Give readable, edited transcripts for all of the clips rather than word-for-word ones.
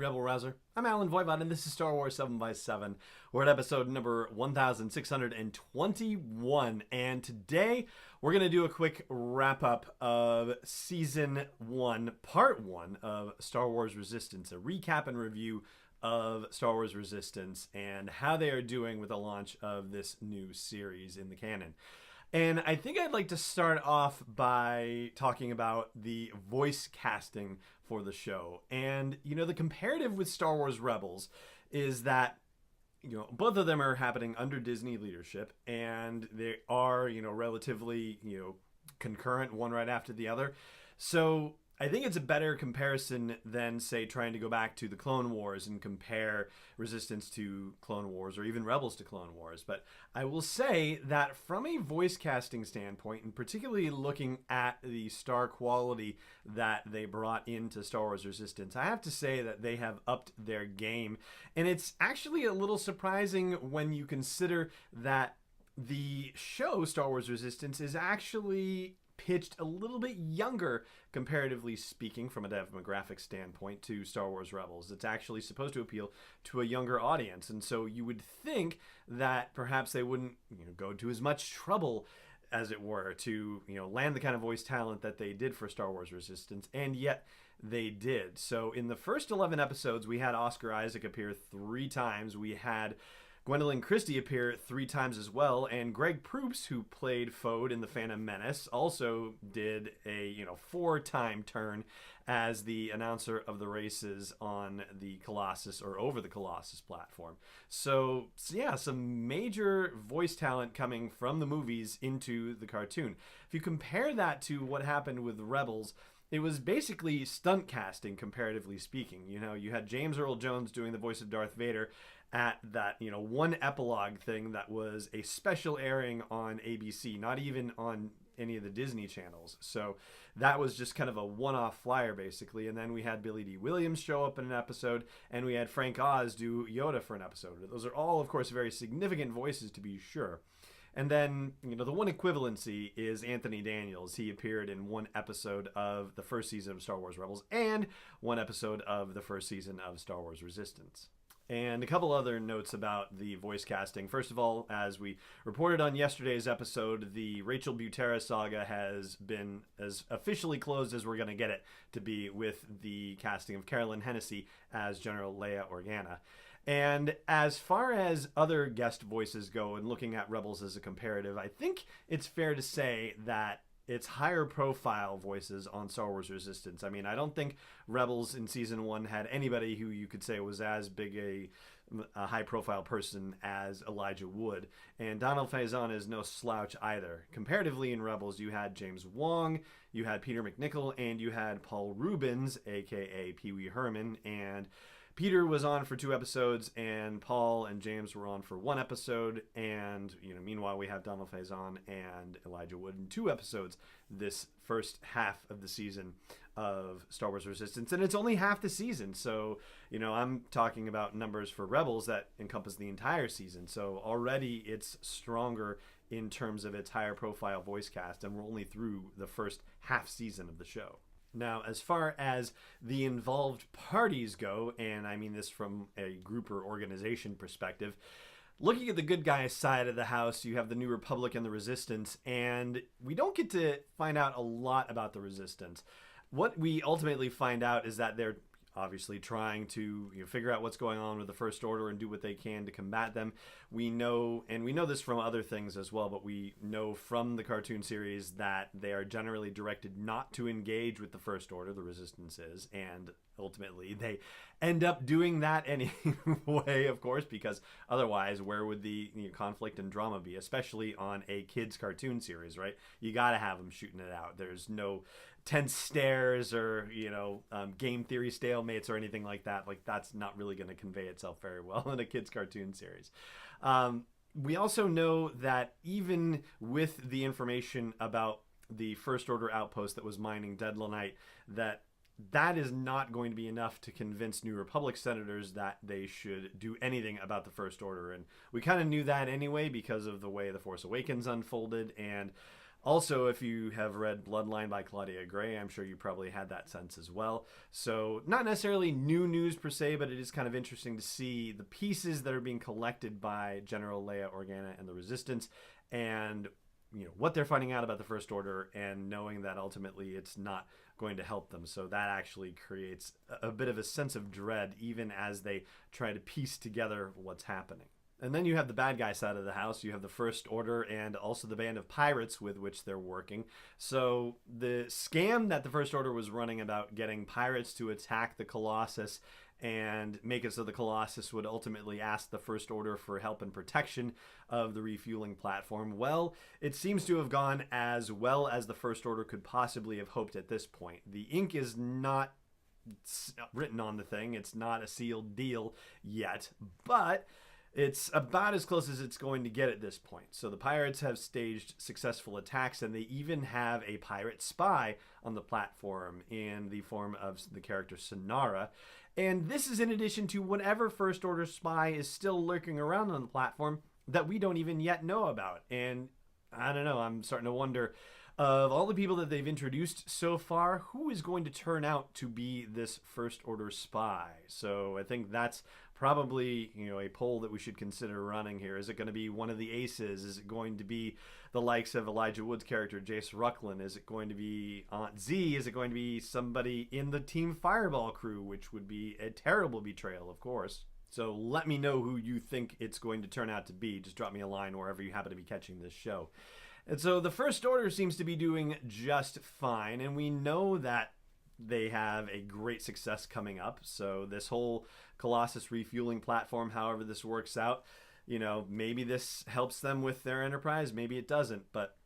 Rebel Rouser. I'm Alan Voivod, and this is Star Wars 7x7. We're at episode number 1621, and today we're going to do a quick wrap-up of Season 1, Part 1 of Star Wars Resistance, a recap and review of Star Wars Resistance and how they are doing with the launch of this new series in the canon. And I think I'd like to start off by talking about the voice casting for the show. And, the comparative with Star Wars Rebels is that, both of them are happening under Disney leadership, and they are, relatively, concurrent, one right after the other. So I think it's a better comparison than, say, trying to go back to the Clone Wars and compare Resistance to Clone Wars or even Rebels to Clone Wars. But I will say that from a voice casting standpoint, and particularly looking at the star quality that they brought into Star Wars Resistance, I have to say that they have upped their game. And it's actually a little surprising when you consider that the show Star Wars Resistance is actually pitched a little bit younger, comparatively speaking, from a demographic standpoint, to Star Wars Rebels. It's actually supposed to appeal to a younger audience, and so you would think that perhaps they wouldn't, go to as much trouble, as it were, to land the kind of voice talent that they did for Star Wars Resistance, and yet they did. So in the first 11 episodes, we had Oscar Isaac appear 3 times. We had Gwendolyn Christie appear 3 times as well, and Greg Proops, who played Fode in The Phantom Menace, also did a 4-time turn as the announcer of the races on the Colossus or over the Colossus platform. So yeah, some major voice talent coming from the movies into the cartoon. If you compare that to what happened with Rebels, it was basically stunt casting, comparatively speaking. You had James Earl Jones doing the voice of Darth Vader at that, one epilogue thing that was a special airing on ABC, not even on any of the Disney channels. So that was just kind of a one-off flyer, basically. And then we had Billy D. Williams show up in an episode, and we had Frank Oz do Yoda for an episode. Those are all, of course, very significant voices, to be sure. And then, the one equivalency is Anthony Daniels. He appeared in 1 episode of the first season of Star Wars Rebels and 1 episode of the first season of Star Wars Resistance. And a couple other notes about the voice casting. First of all, as we reported on yesterday's episode, the Rachel Butera saga has been as officially closed as we're going to get it to be, with the casting of Carolyn Hennessy as General Leia Organa. And as far as other guest voices go, and looking at Rebels as a comparative, I think it's fair to say that it's higher profile voices on Star Wars Resistance. I mean, I don't think Rebels in Season 1 had anybody who you could say was as big a high profile person as Elijah Wood. And Donald Faison is no slouch either. Comparatively in Rebels, you had James Wong, you had Peter McNichol, and you had Paul Rubens, aka Pee Wee Herman. And Peter was on for 2 episodes, and Paul and James were on for 1 episode, and meanwhile we have Donald Faison and Elijah Wood in 2 episodes this first half of the season of Star Wars Resistance, and it's only half the season. So I'm talking about numbers for Rebels that encompass the entire season. So already it's stronger in terms of its higher profile voice cast, and we're only through the first half season of the show. Now, as far as the involved parties go, and I mean this from a group or organization perspective, looking at the good guys side of the house, you have the New Republic and the Resistance, and we don't get to find out a lot about the Resistance. What we ultimately find out is that they're obviously trying to figure out what's going on with the First Order and do what they can to combat them. We know, and we know this from other things as well, but we know from the cartoon series that they are generally directed not to engage with the First Order, the Resistance is, and ultimately they end up doing that anyway, of course, because otherwise where would the conflict and drama be, especially on a kids cartoon series, right? You gotta have them shooting it out. There's no tense stares or game theory stalemates or anything like that. Like, that's not really going to convey itself very well in a kids cartoon series. We also know that even with the information about the First Order outpost that was mining Deadlanite, that is not going to be enough to convince New Republic senators that they should do anything about the First Order. And we kind of knew that anyway because of the way The Force Awakens unfolded. And Also, if you have read Bloodline by Claudia Gray, I'm sure you probably had that sense as well. So, not necessarily new news per se, but it is kind of interesting to see the pieces that are being collected by General Leia Organa and the Resistance, and what they're finding out about the First Order, and knowing that ultimately it's not going to help them. So that actually creates a bit of a sense of dread, even as they try to piece together what's happening. And then you have the bad guy side of the house. You have the First Order and also the band of pirates with which they're working. So the scam that the First Order was running about getting pirates to attack the Colossus and make it so the Colossus would ultimately ask the First Order for help and protection of the refueling platform, well, it seems to have gone as well as the First Order could possibly have hoped at this point. The ink is not written on the thing. It's not a sealed deal yet, but it's about as close as it's going to get at this point. So the pirates have staged successful attacks, and they even have a pirate spy on the platform in the form of the character Sonara. And this is in addition to whatever First Order spy is still lurking around on the platform that we don't even yet know about. And I don't know, I'm starting to wonder, of all the people that they've introduced so far, who is going to turn out to be this First Order spy? So I think that's probably a poll that we should consider running here. Is it going to be one of the aces? Is it going to be the likes of Elijah Wood's character Jace Rucklin? Is it going to be Aunt Z? Is it going to be somebody in the Team Fireball crew, which would be a terrible betrayal, of course. So let me know who you think it's going to turn out to be. Just drop me a line wherever you happen to be catching this show. And so the First Order seems to be doing just fine, and we know that they have a great success coming up. So this whole Colossus refueling platform, however this works out, maybe this helps them with their enterprise, maybe it doesn't. But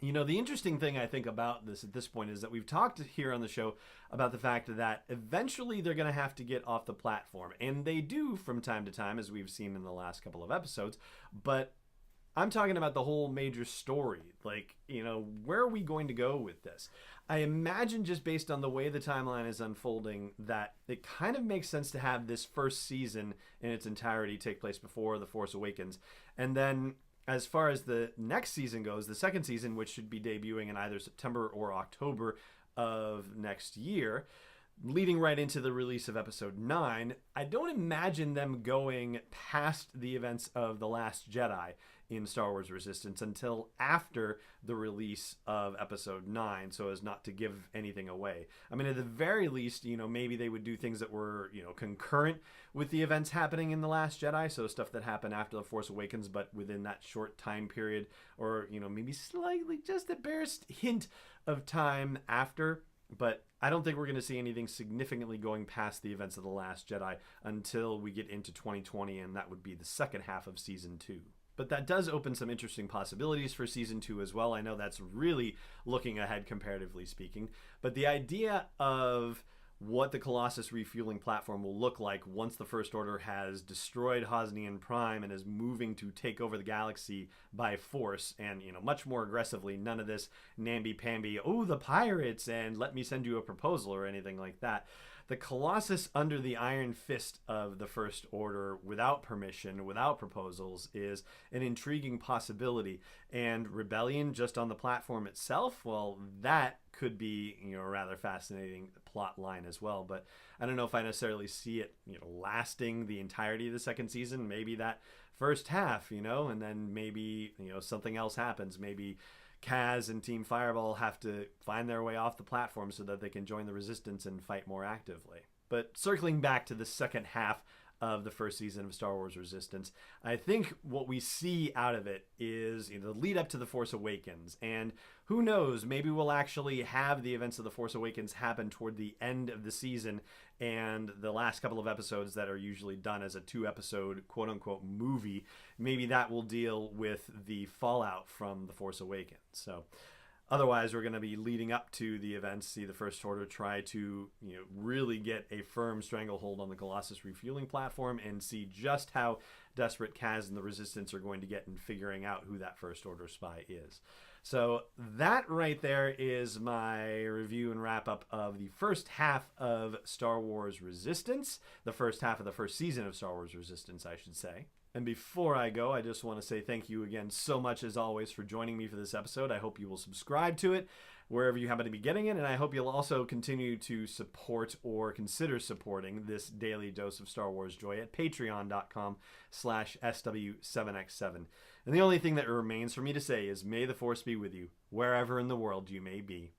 the interesting thing I think about this at this point is that we've talked here on the show about the fact that eventually they're going to have to get off the platform, and they do from time to time, as we've seen in the last couple of episodes. But I'm talking about the whole major story. Where are we going to go with this? I imagine, just based on the way the timeline is unfolding, that it kind of makes sense to have this first season in its entirety take place before The Force Awakens. And then as far as the next season goes, the second season, which should be debuting in either September or October of next year, leading right into the release of Episode 9, I don't imagine them going past the events of The Last Jedi in Star Wars Resistance until after the release of Episode 9, so as not to give anything away. I mean, at the very least, maybe they would do things that were, concurrent with the events happening in The Last Jedi, so stuff that happened after The Force Awakens, but within that short time period, or, maybe slightly, just the barest hint of time after. But I don't think we're going to see anything significantly going past the events of The Last Jedi until we get into 2020, and that would be the second half of Season 2. But that does open some interesting possibilities for Season 2 as well. I know that's really looking ahead, comparatively speaking. But the idea of what the Colossus refueling platform will look like once the First Order has destroyed Hosnian Prime and is moving to take over the galaxy by force, and much more aggressively. None of this namby-pamby, oh, the pirates, and let me send you a proposal or anything like that. The Colossus under the iron fist of the First Order, without permission, without proposals, is an intriguing possibility. And rebellion just on the platform itself, well, that could be a rather fascinating plot line as well. But I don't know if I necessarily see it lasting the entirety of the second season. Maybe that first half, and then maybe something else happens. Maybe Kaz and Team Fireball have to find their way off the platform so that they can join the Resistance and fight more actively. But circling back to the second half of the first season of Star Wars Resistance, I think what we see out of it is the lead up to The Force Awakens. And who knows, maybe we'll actually have the events of The Force Awakens happen toward the end of the season, and the last couple of episodes that are usually done as a 2-episode quote-unquote movie, maybe that will deal with the fallout from The Force Awakens. So otherwise, we're going to be leading up to the events, see the First Order try to really get a firm stranglehold on the Colossus refueling platform, and see just how desperate Kaz and the Resistance are going to get in figuring out who that First Order spy is. So that right there is my review and wrap-up of the first half of Star Wars Resistance, the first half of the first season of Star Wars Resistance, I should say. And before I go, I just want to say thank you again so much, as always, for joining me for this episode. I hope you will subscribe to it wherever you happen to be getting it, and I hope you'll also continue to support or consider supporting this daily dose of Star Wars joy at patreon.com/SW7X7. And the only thing that remains for me to say is, may the Force be with you, wherever in the world you may be.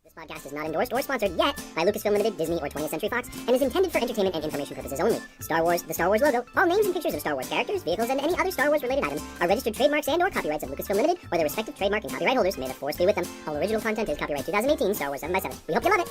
This podcast is not endorsed or sponsored yet by Lucasfilm Limited, Disney, or 20th Century Fox, and is intended for entertainment and information purposes only. Star Wars, the Star Wars logo, all names and pictures of Star Wars characters, vehicles, and any other Star Wars-related items are registered trademarks and/or copyrights of Lucasfilm Limited or their respective trademark and copyright holders. May the Force be with them. All original content is copyright 2018 Star Wars 7x7. We hope you love it.